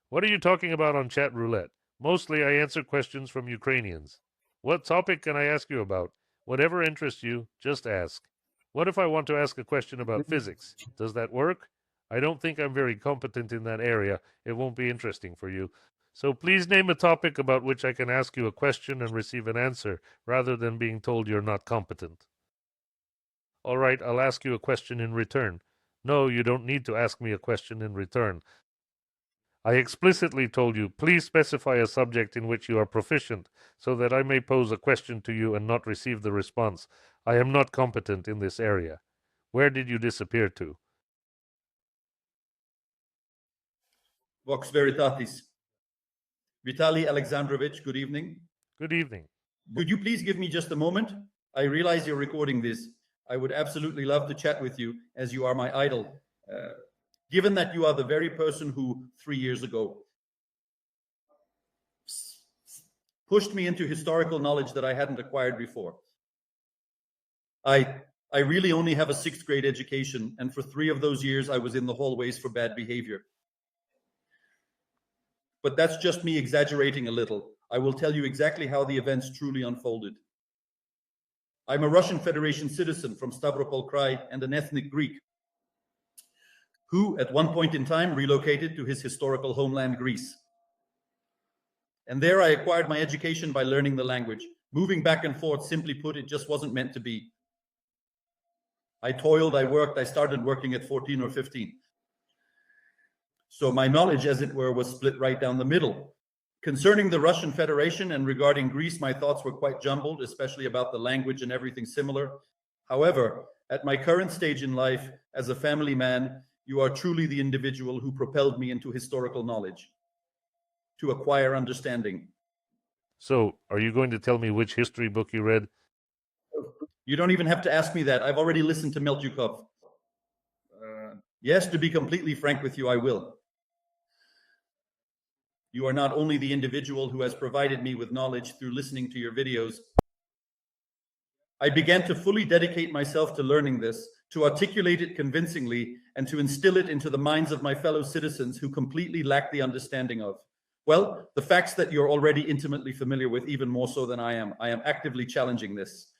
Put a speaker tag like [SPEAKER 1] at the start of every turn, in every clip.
[SPEAKER 1] What are you talking about on chat roulette? Mostly I answer questions from Ukrainians. What topic can I ask you about? Whatever interests you, just ask. What if I want to ask a question about physics? Does that work? I don't think I'm very competent in that area. It won't be interesting for you. So please name a topic about which I can ask you a question and receive an answer, rather than being told you're not competent. All right, I'll ask you a question in return. No, you don't need to ask me a question in return. I explicitly told you, please specify a subject in which you are proficient, so that I may pose a question to you and not receive the response. I am not competent in this area. Where did you disappear to?
[SPEAKER 2] Vox Veritatis. Vitaly Alexandrovich, good evening.
[SPEAKER 1] Good evening.
[SPEAKER 2] Could you please give me just a moment? I realize you're recording this. I would absolutely love to chat with you, as you are my idol. Given that you are the very person who 3 years ago pushed me into historical knowledge that I hadn't acquired before. I really only have a 6th grade education, and for 3 of those years I was in the hallways for bad behavior. But that's just me exaggerating a little. I will tell you exactly how the events truly unfolded. I'm a Russian Federation citizen from Stavropol Krai and an ethnic Greek who, at one point in time, relocated to his historical homeland, Greece. And there I acquired my education by learning the language. Moving back and forth, simply put, it just wasn't meant to be. I toiled, I worked, I started working at 14 or 15. So my knowledge, as it were, was split right down the middle. Concerning the Russian Federation and regarding Greece, my thoughts were quite jumbled, especially about the language and everything similar. However, at my current stage in life, as a family man, you are truly the individual who propelled me into historical knowledge, to acquire understanding.
[SPEAKER 1] So, are you going to tell me which history book you read?
[SPEAKER 2] You don't even have to ask me that. I've already listened to Melchukov. Yes, to be completely frank with you, I will. You are not only the individual who has provided me with knowledge through listening to your videos. I began to fully dedicate myself to learning this, to articulate it convincingly, and to instill it into the minds of my fellow citizens who completely lack the understanding of, well, the facts that you're already intimately familiar with, even more so than I am. I am actively challenging this.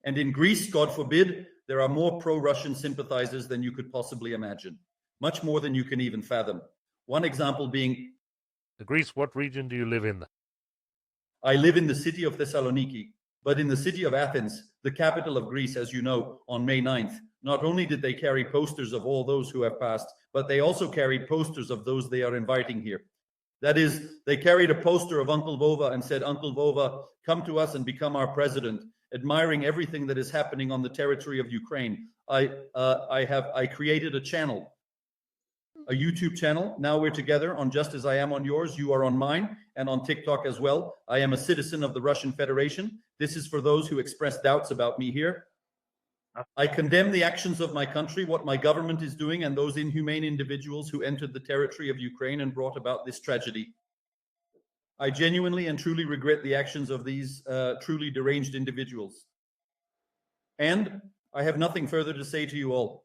[SPEAKER 2] And in Greece, God forbid, there are more pro-Russian sympathizers than you could possibly imagine, much more than you can even fathom. One example being...
[SPEAKER 1] Greece, what region do you live in?
[SPEAKER 2] I live in the city of Thessaloniki, but in the city of Athens, the capital of Greece, as you know, on May 9th, not only did they carry posters of all those who have passed, but they also carried posters of those they are inviting here. That is, they carried a poster of Uncle Vova and said, Uncle Vova, come to us and become our president, admiring everything that is happening on the territory of Ukraine. I created a channel, a YouTube channel. Now we're together on Just As I Am on yours. You are on mine and on TikTok as well. I am a citizen of the Russian Federation. This is for those who express doubts about me here. I condemn the actions of my country, what my government is doing, and those inhumane individuals who entered the territory of Ukraine and brought about this tragedy. I genuinely and truly regret the actions of these truly deranged individuals. And I have nothing further to say to you all.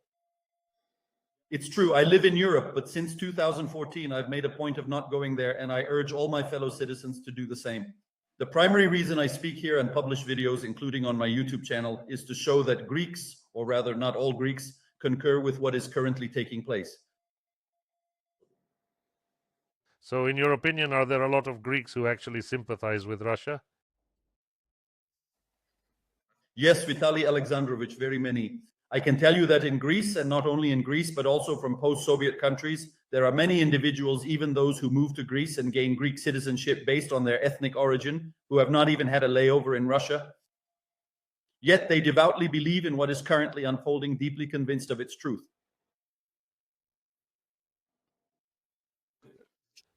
[SPEAKER 2] It's true, I live in Europe, but since 2014, I've made a point of not going there, and I urge all my fellow citizens to do the same. The primary reason I speak here and publish videos, including on my YouTube channel, is to show that Greeks, or rather not all Greeks, concur with what is currently taking place.
[SPEAKER 1] So, in your opinion, are there a lot of Greeks who actually sympathize with Russia?
[SPEAKER 2] Yes, Vitaly Alexandrovich, very many. I can tell you that in Greece, and not only in Greece, but also from post-Soviet countries, there are many individuals, even those who move to Greece and gain Greek citizenship based on their ethnic origin, who have not even had a layover in Russia. Yet they devoutly believe in what is currently unfolding, deeply convinced of its truth.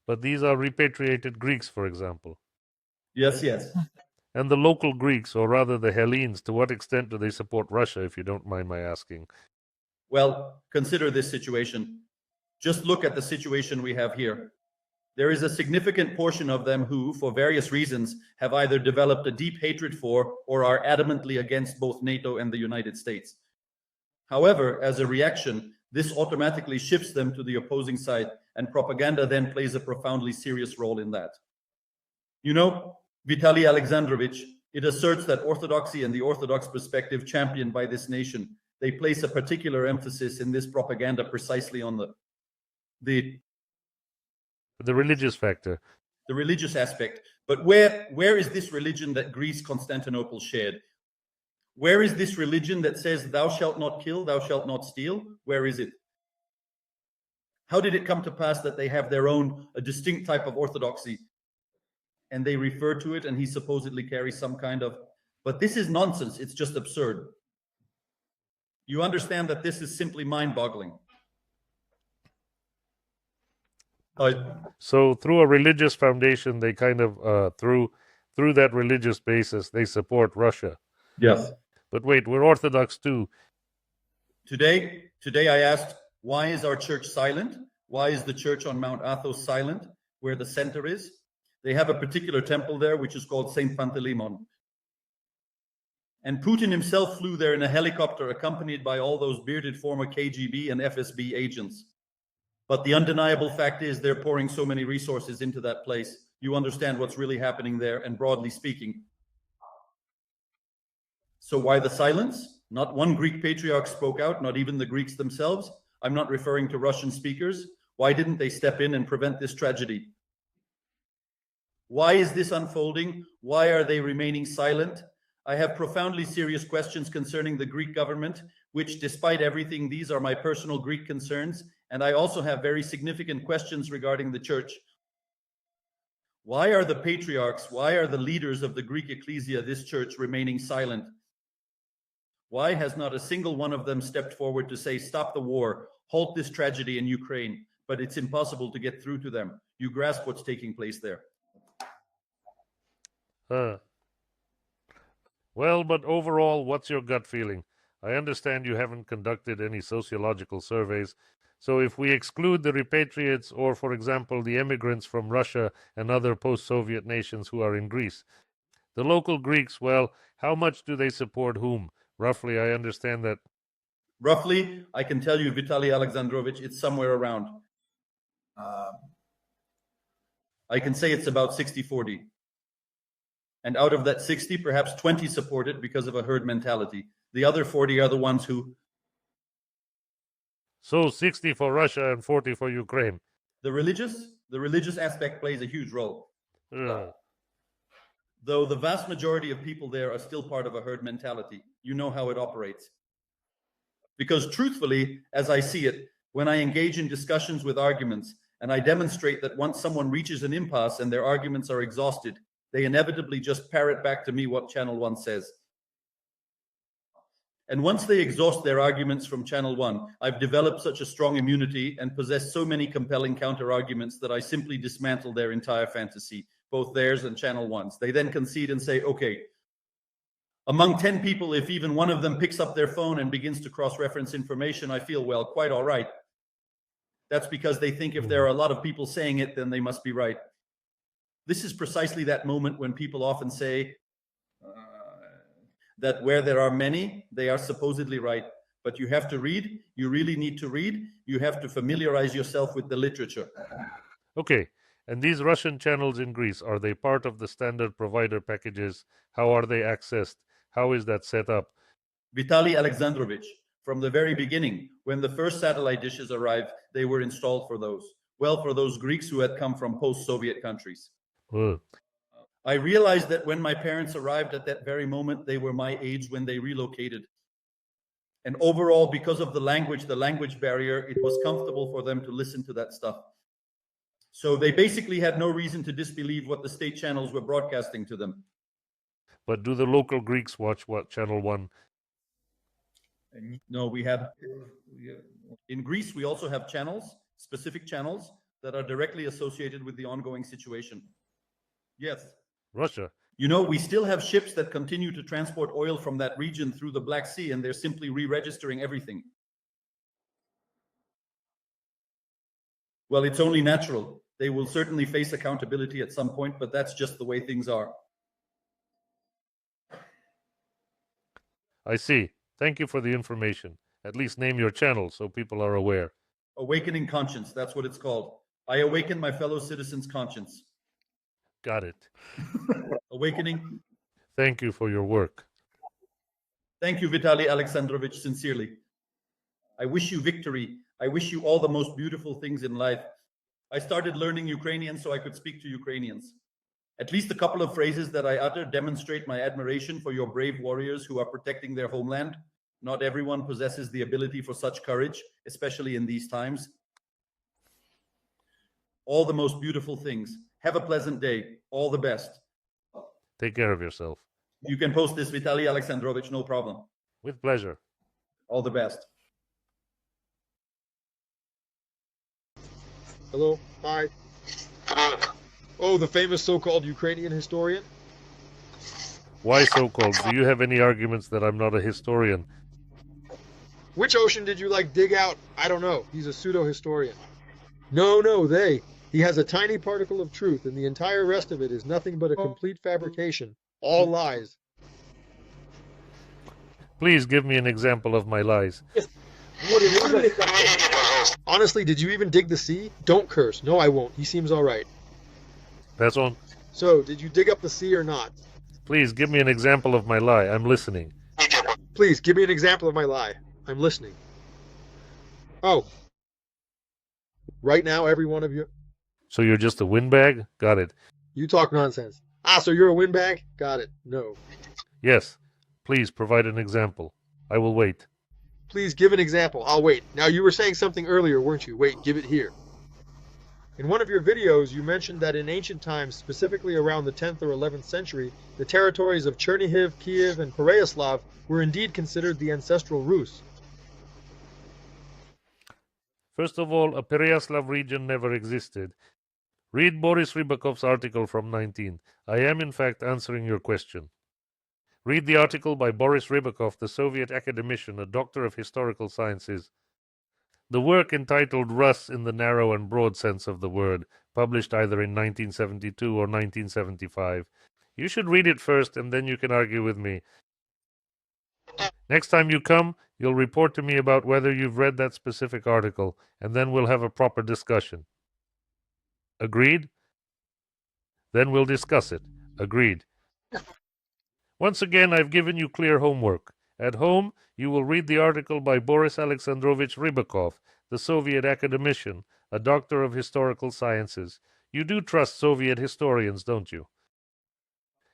[SPEAKER 1] But these are repatriated Greeks, for example.
[SPEAKER 2] Yes, yes.
[SPEAKER 1] And the local Greeks, or rather the Hellenes, to what extent do they support Russia, if you don't mind my asking?
[SPEAKER 2] Well, consider this situation. Just look at the situation we have here. There is a significant portion of them who, for various reasons, have either developed a deep hatred for or are adamantly against both NATO and the United States. However, as a reaction, This automatically shifts them to the opposing side, and propaganda then plays a profoundly serious role in that. You know, Vitaly Alexandrovich, it asserts that orthodoxy and the Orthodox perspective championed by this nation, they place a particular emphasis in this propaganda precisely on the
[SPEAKER 1] religious factor.
[SPEAKER 2] The religious aspect. But where is this religion that Greece, Constantinople shared? Where is this religion that says, thou shalt not kill, thou shalt not steal? Where is it? How did it come to pass that they have their own, a distinct type of orthodoxy? And they refer to it, and he supposedly carries some kind of... But this is nonsense. It's just absurd. You understand that this is simply mind-boggling.
[SPEAKER 1] So through a religious foundation, they kind of, through that religious basis, they support Russia.
[SPEAKER 2] Yes.
[SPEAKER 1] But wait, we're Orthodox too.
[SPEAKER 2] Today I asked, why is our church silent? Why is the church on Mount Athos silent, where the center is? They have a particular temple there, which is called Saint Panteleimon. And Putin himself flew there in a helicopter, accompanied by all those bearded former KGB and FSB agents. But the undeniable fact is they're pouring so many resources into that place. You understand what's really happening there, and broadly speaking. So why the silence? Not one Greek patriarch spoke out, not even the Greeks themselves. I'm not referring to Russian speakers. Why didn't they step in and prevent this tragedy? Why is this unfolding? Why are they remaining silent? I have profoundly serious questions concerning the Greek government, which, despite everything, these are my personal Greek concerns. And I also have very significant questions regarding the church. Why are the patriarchs, why are the leaders of the Greek ecclesia, this church, remaining silent? Why has not a single one of them stepped forward to say, stop the war, halt this tragedy in Ukraine? But it's impossible to get through to them. You grasp what's taking place there.
[SPEAKER 1] Well, but overall, what's your gut feeling? I understand you haven't conducted any sociological surveys. So if we exclude the repatriates or, for example, the immigrants from Russia and other post-Soviet nations who are in Greece, the local Greeks, well, how much do they support whom? Roughly, I understand that.
[SPEAKER 2] Roughly, I can tell you, Vitaly Alexandrovich, it's somewhere around. I can say it's about 60-40. And out of that 60, perhaps 20 support it because of a herd mentality. The other 40 are the ones who...
[SPEAKER 1] So 60 for Russia and 40 for Ukraine.
[SPEAKER 2] The religious aspect plays a huge role. Though the vast majority of people there are still part of a herd mentality. You know how it operates. Because truthfully, as I see it, when I engage in discussions with arguments, and I demonstrate that once someone reaches an impasse and their arguments are exhausted, they inevitably just parrot back to me what Channel 1 says. And once they exhaust their arguments from Channel 1, I've developed such a strong immunity and possess so many compelling counter-arguments that I simply dismantle their entire fantasy, both theirs and Channel 1's. They then concede and say, okay, among 10 people, if even one of them picks up their phone and begins to cross-reference information, I feel, well, quite all right. That's because they think if there are a lot of people saying it, then they must be right. This is precisely that moment when people often say that where there are many, they are supposedly right. But you have to read. You really need to read. You have to familiarize yourself with the literature.
[SPEAKER 1] Okay. And these Russian channels in Greece, are they part of the standard provider packages? How are they accessed? How is that set up?
[SPEAKER 2] Vitaly Alexandrovich, from the very beginning, when the first satellite dishes arrived, they were installed for those. Well, for those Greeks who had come from post-Soviet countries. I realized that when my parents arrived at that very moment, they were my age when they relocated. And overall, because of the language barrier, it was comfortable for them to listen to that stuff. So they basically had no reason to disbelieve what the state channels were broadcasting to them.
[SPEAKER 1] But do the local Greeks watch what Channel 1?
[SPEAKER 2] No, we have... In Greece, we also have channels, specific channels, that are directly associated with the ongoing situation. Yes.
[SPEAKER 1] Russia.
[SPEAKER 2] You know, we still have ships that continue to transport oil from that region through the Black Sea, and they're simply re-registering everything. Well, it's only natural. They will certainly face accountability at some point, but that's just the way things are.
[SPEAKER 1] I see. Thank you for the information. At least name your channel so people are aware.
[SPEAKER 2] Awakening Conscience, that's what it's called. I awaken my fellow citizens' conscience.
[SPEAKER 1] Got it.
[SPEAKER 2] Awakening.
[SPEAKER 1] Thank you for your work.
[SPEAKER 2] Thank you, Vitaly Alexandrovich, sincerely. I wish you victory. I wish you all the most beautiful things in life. I started learning Ukrainian so I could speak to Ukrainians. At least a couple of phrases that I utter demonstrate my admiration for your brave warriors who are protecting their homeland. Not everyone possesses the ability for such courage, especially in these times. All the most beautiful things. Have a pleasant day. All the best.
[SPEAKER 1] Take care of yourself.
[SPEAKER 2] You can post this, Vitaly Alexandrovich, no problem.
[SPEAKER 1] With pleasure.
[SPEAKER 2] All the best.
[SPEAKER 3] Hello. Hi. Oh, the famous so-called Ukrainian historian?
[SPEAKER 1] Why so-called? Do you have any arguments that I'm not a historian?
[SPEAKER 3] Which ocean did you dig out? I don't know. He's a pseudo-historian. No, they. He has a tiny particle of truth, and the entire rest of it is nothing but a complete fabrication. All lies.
[SPEAKER 1] Please give me an example of my lies.
[SPEAKER 3] Honestly, did you even dig the sea? Don't curse. No, I won't. He seems all right.
[SPEAKER 1] Pass on.
[SPEAKER 3] So, did you dig up the sea or not?
[SPEAKER 1] Please give me an example of my lie. I'm listening.
[SPEAKER 3] Please, give me an example of my lie. I'm listening. Oh. Right now, every one of you...
[SPEAKER 1] So you're just a windbag? Got it.
[SPEAKER 3] You talk nonsense. So you're a windbag? Got it. No.
[SPEAKER 1] Yes. Please provide an example. I will wait.
[SPEAKER 3] Please give an example. I'll wait. Now, you were saying something earlier, weren't you? Wait, give it here. In one of your videos, you mentioned that in ancient times, specifically around the 10th or 11th century, the territories of Chernihiv, Kiev, and Pereyaslav were indeed considered the ancestral Rus.
[SPEAKER 1] First of all, a Pereyaslav region never existed. Read Boris Rybakov's article from 19. I am, in fact, answering your question. Read the article by Boris Rybakov, the Soviet academician, a doctor of historical sciences. The work entitled Rus in the narrow and broad sense of the word, published either in 1972 or 1975. You should read it first, and then you can argue with me. Next time you come, you'll report to me about whether you've read that specific article, and then we'll have a proper discussion. Agreed? Then we'll discuss it. Agreed. Once again, I've given you clear homework. At home, you will read the article by Boris Alexandrovich Rybakov, the Soviet academician, a doctor of historical sciences. You do trust Soviet historians, don't you?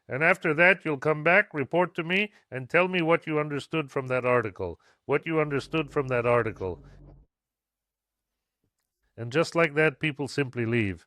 [SPEAKER 1] And after that, you'll come back, report to me, and tell me what you understood from that article. What you understood from that article. And just like that, people simply leave.